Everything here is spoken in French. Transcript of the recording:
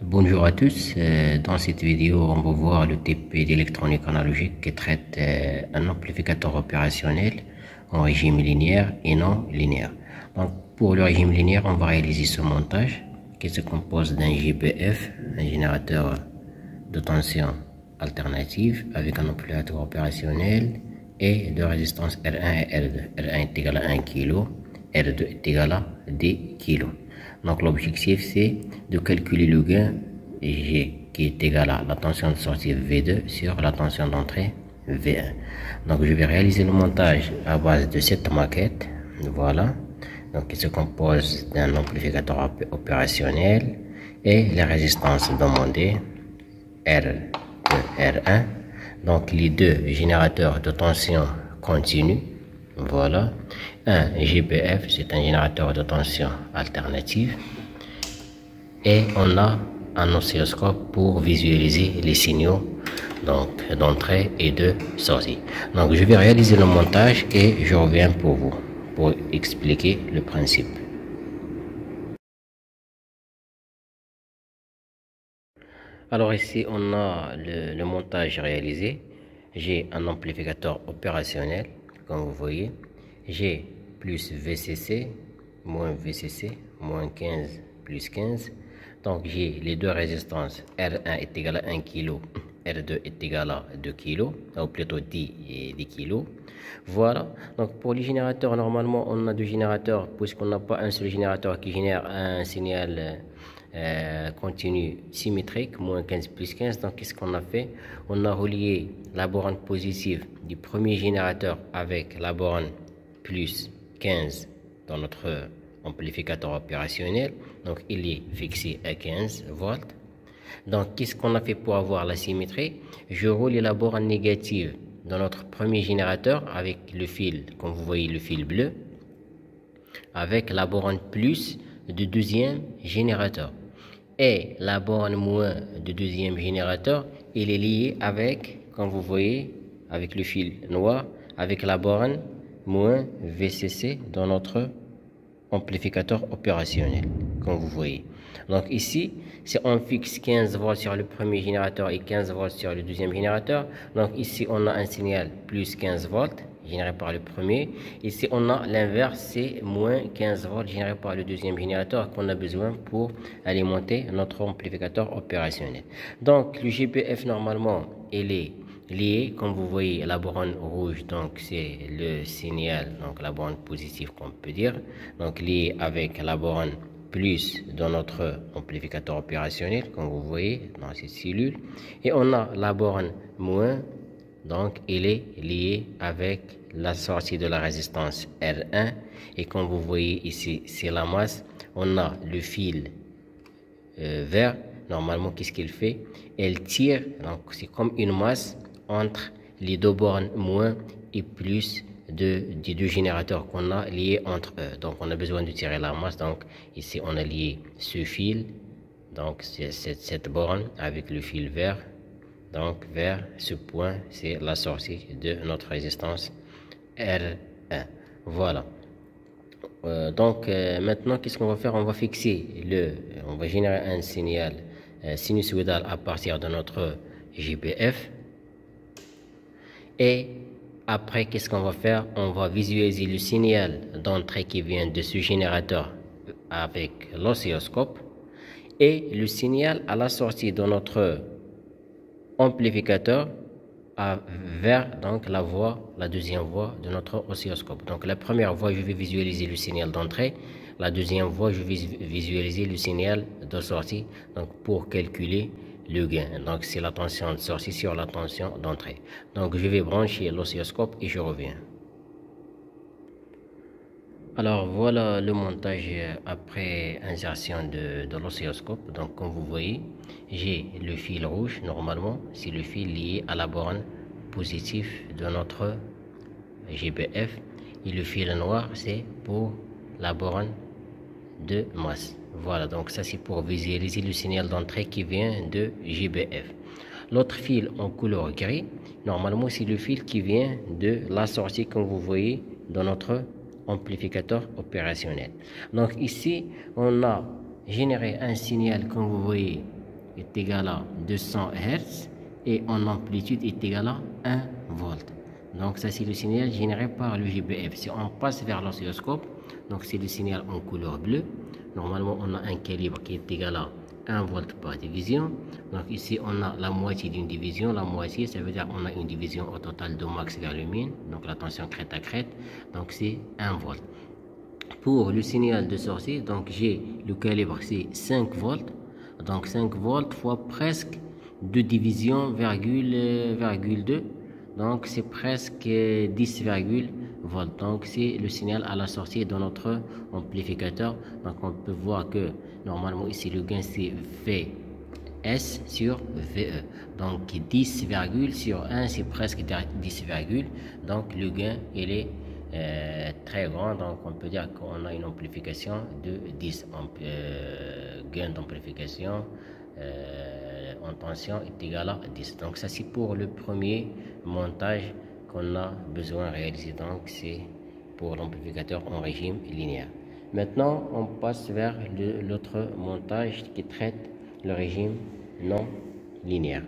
Bonjour à tous, dans cette vidéo on va voir le type d'électronique analogique qui traite un amplificateur opérationnel en régime linéaire et non linéaire. Donc pour le régime linéaire on va réaliser ce montage qui se compose d'un GPF, un générateur de tension alternative avec un amplificateur opérationnel et de résistance R1 et R2. R1 est égal à 1 kg, R2 est égal à 10 kg. Donc l'objectif c'est de calculer le gain G qui est égal à la tension de sortie V2 sur la tension d'entrée V1. Donc je vais réaliser le montage à base de cette maquette. Voilà. Donc il se compose d'un amplificateur opérationnel et les résistances demandées R2, R1. Donc les deux générateurs de tension continue. Voilà, un GPF, c'est un générateur de tension alternative. Et on a un oscilloscope pour visualiser les signaux d'entrée et de sortie. Donc je vais réaliser le montage et je reviens pour vous, pour expliquer le principe. Alors ici on a le montage réalisé. J'ai un amplificateur opérationnel. Comme vous voyez, G plus VCC, moins VCC, moins 15 plus 15. Donc j'ai les deux résistances, R1 est égal à 1 kg, R2 est égal à 2 kg, ou plutôt 10 kg. Voilà, donc pour les générateurs, normalement on a deux générateurs, puisqu'on n'a pas un seul générateur qui génère un signal continu symétrique, moins 15 plus 15. Donc qu'est-ce qu'on a fait? On a relié la borne positive du premier générateur avec la borne plus 15 dans notre amplificateur opérationnel. Donc il est fixé à 15 volts. Donc qu'est-ce qu'on a fait pour avoir la symétrie? Je relie la borne négative dans notre premier générateur avec le fil, comme vous voyez le fil bleu, avec la borne plus du deuxième générateur. Et la borne moins du deuxième générateur, il est lié avec, comme vous voyez, avec le fil noir, avec la borne moins VCC dans notre amplificateur opérationnel, comme vous voyez. Donc ici, si on fixe 15 volts sur le premier générateur et 15 volts sur le deuxième générateur, donc ici on a un signal plus 15 volts généré par le premier. Ici on a l'inverse, c'est moins 15 volts généré par le deuxième générateur qu'on a besoin pour alimenter notre amplificateur opérationnel. Donc le GPF normalement il est lié, comme vous voyez, la borne rouge, donc c'est le signal, donc la borne positive qu'on peut dire, donc lié avec la borne plus dans notre amplificateur opérationnel, comme vous voyez dans cette cellule, et on a la borne moins, donc il est lié avec la sortie de la résistance R1, et comme vous voyez ici c'est la masse. On a le fil vert, normalement qu'est-ce qu'il fait? Elle tire, donc c'est comme une masse entre les deux bornes moins et plus des deux générateurs qu'on a liés entre eux. Donc on a besoin de tirer la masse. Donc ici on a lié ce fil, donc c'est cette borne avec le fil vert, donc vers ce point c'est la sortie de notre résistance R1. Voilà. Maintenant qu'est-ce qu'on va faire? On va fixer on va générer un signal sinusoïdal à partir de notre GPF. Et après, qu'est-ce qu'on va faire? On va visualiser le signal d'entrée qui vient de ce générateur avec l'oscilloscope et le signal à la sortie de notre amplificateur vers donc la deuxième voie de notre oscilloscope. Donc la première voie, je vais visualiser le signal d'entrée. La deuxième voie, je vais visualiser le signal de sortie, donc pour calculer le gain. Donc c'est la tension de sortie sur la tension d'entrée. Donc je vais brancher l'oscilloscope et je reviens. Alors voilà le montage après insertion de l'oscilloscope. Donc comme vous voyez, j'ai le fil rouge, normalement c'est le fil lié à la borne positive de notre GPF, et le fil noir c'est pour la borne de masse. Voilà, donc ça c'est pour visualiser le signal d'entrée qui vient de GPF. L'autre fil en couleur gris, normalement c'est le fil qui vient de la sortie comme vous voyez dans notre amplificateur opérationnel. Donc ici, on a généré un signal comme vous voyez est égal à 200 Hz et en amplitude est égal à 1 volt. Donc ça c'est le signal généré par le GBF. Si on passe vers l'oscilloscope, donc c'est le signal en couleur bleue. Normalement on a un calibre qui est égal à 1 volt par division. Donc ici on a la moitié d'une division. La moitié ça veut dire qu'on a une division au total de max vers le min. Donc la tension crête à crête. Donc c'est 1 volt. Pour le signal de sortie, donc j'ai le calibre c'est 5 volts. Donc 5 volts fois presque 2 divisions virgule 2. Donc c'est presque 10 volts. Donc c'est le signal à la sortie de notre amplificateur. Donc on peut voir que normalement ici le gain c'est VS sur VE. Donc 10 sur 1 c'est presque 10 Donc le gain il est très grand, donc on peut dire qu'on a une amplification de 10 gain d'amplification en tension est égal à 10. Donc ça c'est pour le premier montage qu'on a besoin de réaliser, donc c'est pour l'amplificateur en régime linéaire. Maintenant on passe vers l'autre montage qui traite le régime non linéaire.